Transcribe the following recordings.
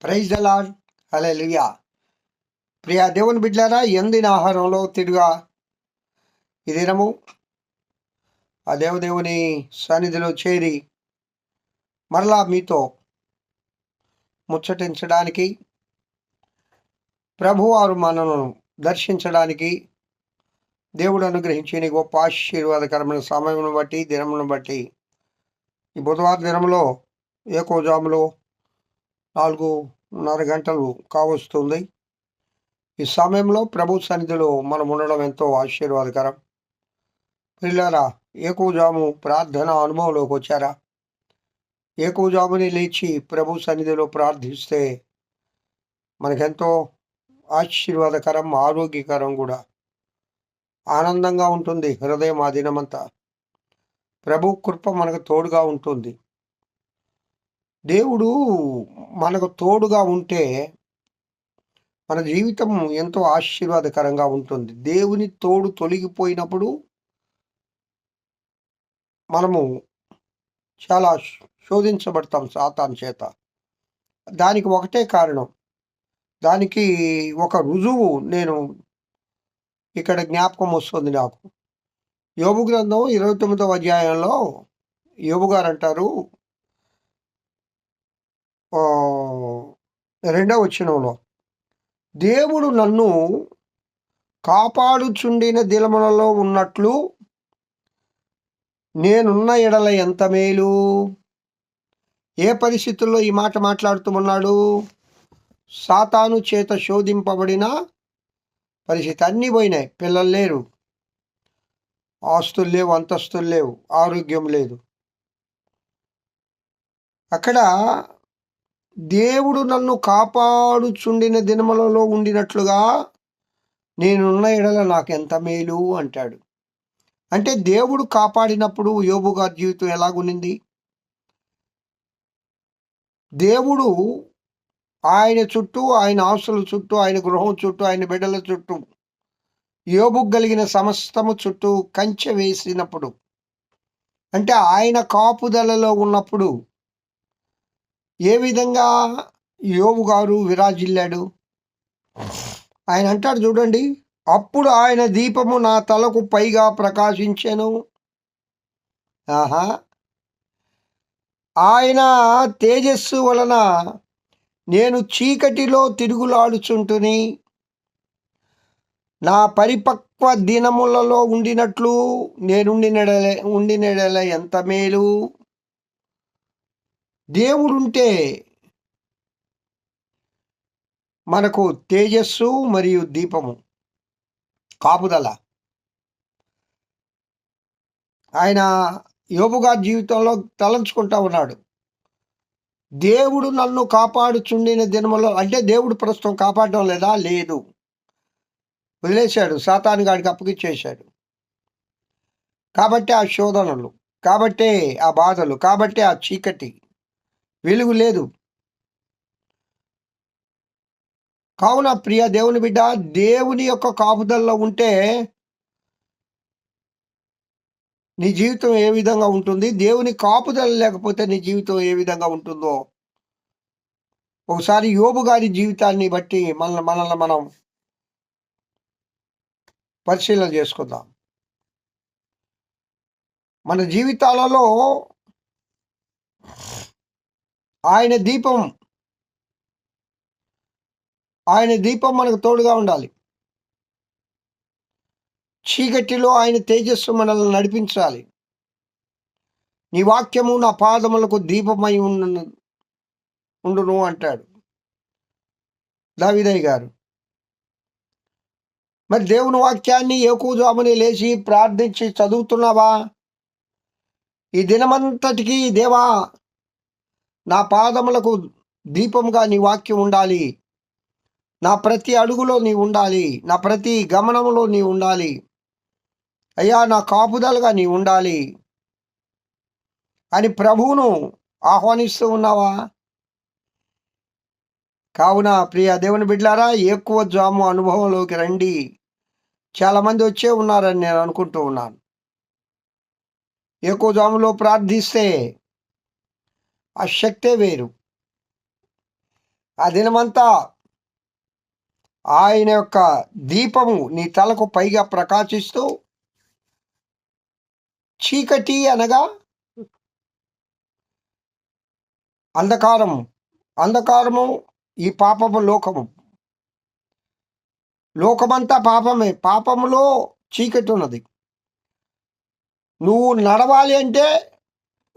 Praise the Lord. Hallelujah. ప్రియ దేవుని బిడ్డలారా, ఎందిన ఆహారంలో తిరుగా ఈ దినము ఆ దేవదేవుని సన్నిధిలో చేరి మరలా మీతో ముచ్చటించడానికి, ప్రభువారు మనను దర్శించడానికి దేవుడు అనుగ్రహించిన గొప్ప ఆశీర్వాదకరమైన సమయమును బట్టి, దినమును బట్టి, ఈ బుధవారం దినంలో ఏకోజాములో 4:30 గంటలు కావస్తుంది. ఈ సమయంలో ప్రభు సన్నిధిలో మనం ఉండడం ఎంతో ఆశీర్వాదకరం. పిల్లరా, ఏకోజాము ప్రార్థన అనుభవంలోకి వచ్చారా? ఏకోజాముని లేచి ప్రభు సన్నిధిలో ప్రార్థిస్తే మనకెంతో ఆశీర్వాదకరం, ఆరోగ్యకరం కూడా. ఆనందంగా ఉంటుంది హృదయం ఆ దినమంతా. ప్రభు కృప మనకు తోడుగా ఉంటుంది. దేవుడు మనకు తోడుగా ఉంటే మన జీవితం ఎంతో ఆశీర్వాదకరంగా ఉంటుంది. దేవుని తోడు తొలగిపోయినప్పుడు మనము చాలా శోధించబడతాం సాతాను చేత. దానికి ఒకటే కారణం, దానికి ఒక రుజువు నేను ఇక్కడ జ్ఞాపకం వస్తుంది నాకు. యోబు గ్రంథం 29వ అధ్యాయంలో యోబు గారు అంటారు, 2వ వచనంలో, దేవుడు నన్ను కాపాడుచుండిన దినములలో ఉన్నట్లు నేనున్న ఎడల ఎంత మేలు. ఏ పరిస్థితుల్లో ఈ మాట మాట్లాడుతూ ఉన్నాడు? సాతాను చేత శోధింపబడిన పరిస్థితి. అన్నీ పోయినాయి. పిల్లలు లేరు, ఆస్తులు లేవు, అంతస్తులు లేవు, ఆరోగ్యం లేదు. అక్కడ దేవుడు నన్ను కాపాడుచుండిన దినములలో ఉండినట్లుగా నేనున్న ఎడల నాకెంత మేలు అంటాడు. అంటే దేవుడు కాపాడినప్పుడు యోబు గారి జీవితం ఎలాగునింది? దేవుడు ఆయన చుట్టూ, ఆయన ఆస్తుల చుట్టూ, ఆయన గృహం చుట్టూ, ఆయన బిడ్డల చుట్టూ, యోబుకు కలిగిన సమస్తము చుట్టూ కంచె వేసినప్పుడు, అంటే ఆయన కాపుదలలో ఉన్నప్పుడు ఏ విధంగా యోబు గారు విరాజిల్లాడు? ఆయన అంటాడు చూడండి, అప్పుడు ఆయన దీపము నా తలకు పైగా ప్రకాశించెను. ఆహా, ఆయన తేజస్సు వలన నేను చీకటిలో తిరుగులాడుచుంటుని, నా పరిపక్వ దినములలో ఉండినట్లు ఉండినెడల ఎంత మేలు. దేవుడుంటే మనకు తేజస్సు మరియు దీపము, కాపుదల. ఆయన యోబు గారి జీవితంలో తలంచుకుంటా ఉన్నాడు, దేవుడు నన్ను కాపాడుచుండిన దినములో. అంటే దేవుడు ప్రస్తుతం కాపాడడం లేదా? లేదు, వదిలేశాడు, సాతాను గాడికి అప్పగిచ్చేశాడు. కాబట్టి ఆ శోధనలు, కాబట్టే ఆ బాధలు, కాబట్టే ఆ చీకటి, వెలుగు లేదు. కావున ప్రియ దేవుని బిడ్డ, దేవుని యొక్క కాపుదలలో ఉంటే నీ జీవితం ఏ విధంగా ఉంటుంది, దేవుని కాపుదల లేకపోతే నీ జీవితం ఏ విధంగా ఉంటుందో ఒకసారి యోబు గారి జీవితాన్ని బట్టి మనల్ని మనం పరిశీలన చేసుకుందాం. మన జీవితాలలో ఆయన దీపం మనకు తోడుగా ఉండాలి. చీకటిలో ఆయన తేజస్సు మనల్ని నడిపించాలి. నీ వాక్యము నా పాదములకు దీపమై ఉండును అంటాడు దావీదయ్య గారు. మరి దేవుని వాక్యాన్ని ఏకోజాముని లేచి ప్రార్థించి చదువుతున్నావా? ఈ దినమంతటికి దేవా, నా పాదములకు దీపంగా నీ వాక్యం ఉండాలి, నా ప్రతి అడుగులో నీ ఉండాలి, నా ప్రతి గమనంలో నీ ఉండాలి అయ్యా, నా కాపుదలుగా నీ ఉండాలి అని ప్రభువును ఆహ్వానిస్తూ ఉన్నావా? కావున ప్రియ దేవుని బిడ్డలారా, ఎక్కువ జాము అనుభవంలోకి రండి. చాలామంది వచ్చే ఉన్నారని నేను అనుకుంటూ ఉన్నాను. ఎక్కువ జాములో ప్రార్థిస్తే ఆ శక్తే వేరు. ఆ దినమంతా ఆయన యొక్క దీపము నీ తలకు పైగా ప్రకాశిస్తూ, చీకటి అనగా అంధకారము ఈ పాపము లోకము. లోకమంతా పాపమే. పాపములో చీకటి ఉన్నది. నువ్వు నడవాలి అంటే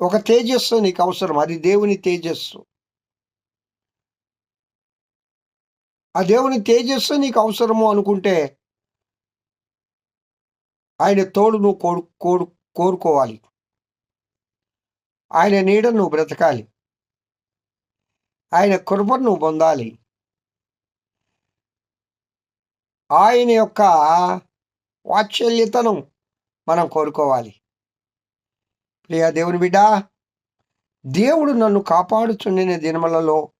ఒక తేజస్సు నీకు అవసరం. అది దేవుని తేజస్సు. ఆ దేవుని తేజస్సు నీకు అవసరము అనుకుంటే ఆయన తోడు నువ్వు కోరుకోవాలి. ఆయన నీడను నువ్వు బ్రతకాలి. ఆయన కృపను నువ్వు పొందాలి. ఆయన యొక్క వాత్సల్యతను మనం కోరుకోవాలి. ప్రియ దేవుని బిడ్డ, దేవుడు నన్ను కాపాడుచుండిన దినములలో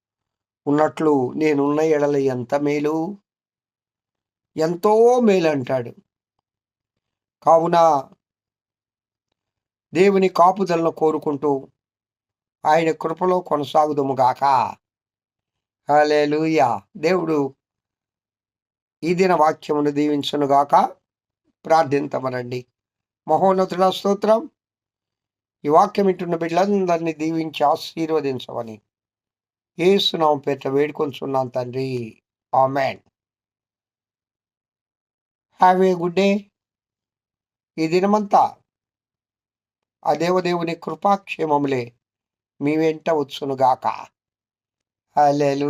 ఉన్నట్లు నేనున్న ఎడల ఎంత మేలు, ఎంతో మేలు అంటాడు. కావున దేవుని కాపుదలను కోరుకుంటూ ఆయన కృపలో కొనసాగుదుముగాక. హల్లెలూయా. దేవుడు ఈ దిన వాక్యమును దీవించునుగాక. ప్రార్థింతమనండి. మహోన్నతుల స్తోత్రం. ఈ వాక్యం వింటున్న బిడ్డలందరినీ దీవించి ఆశీర్వదించమని యేసు నామమున పేరిట వేడుకొంచున్నాను తండ్రి. Amen. Have a good day. ఈ దినమంతా ఆ దేవదేవుని కృపాక్షేమములే మీ వెంట వచ్చునుగాక. హల్లెలూయా.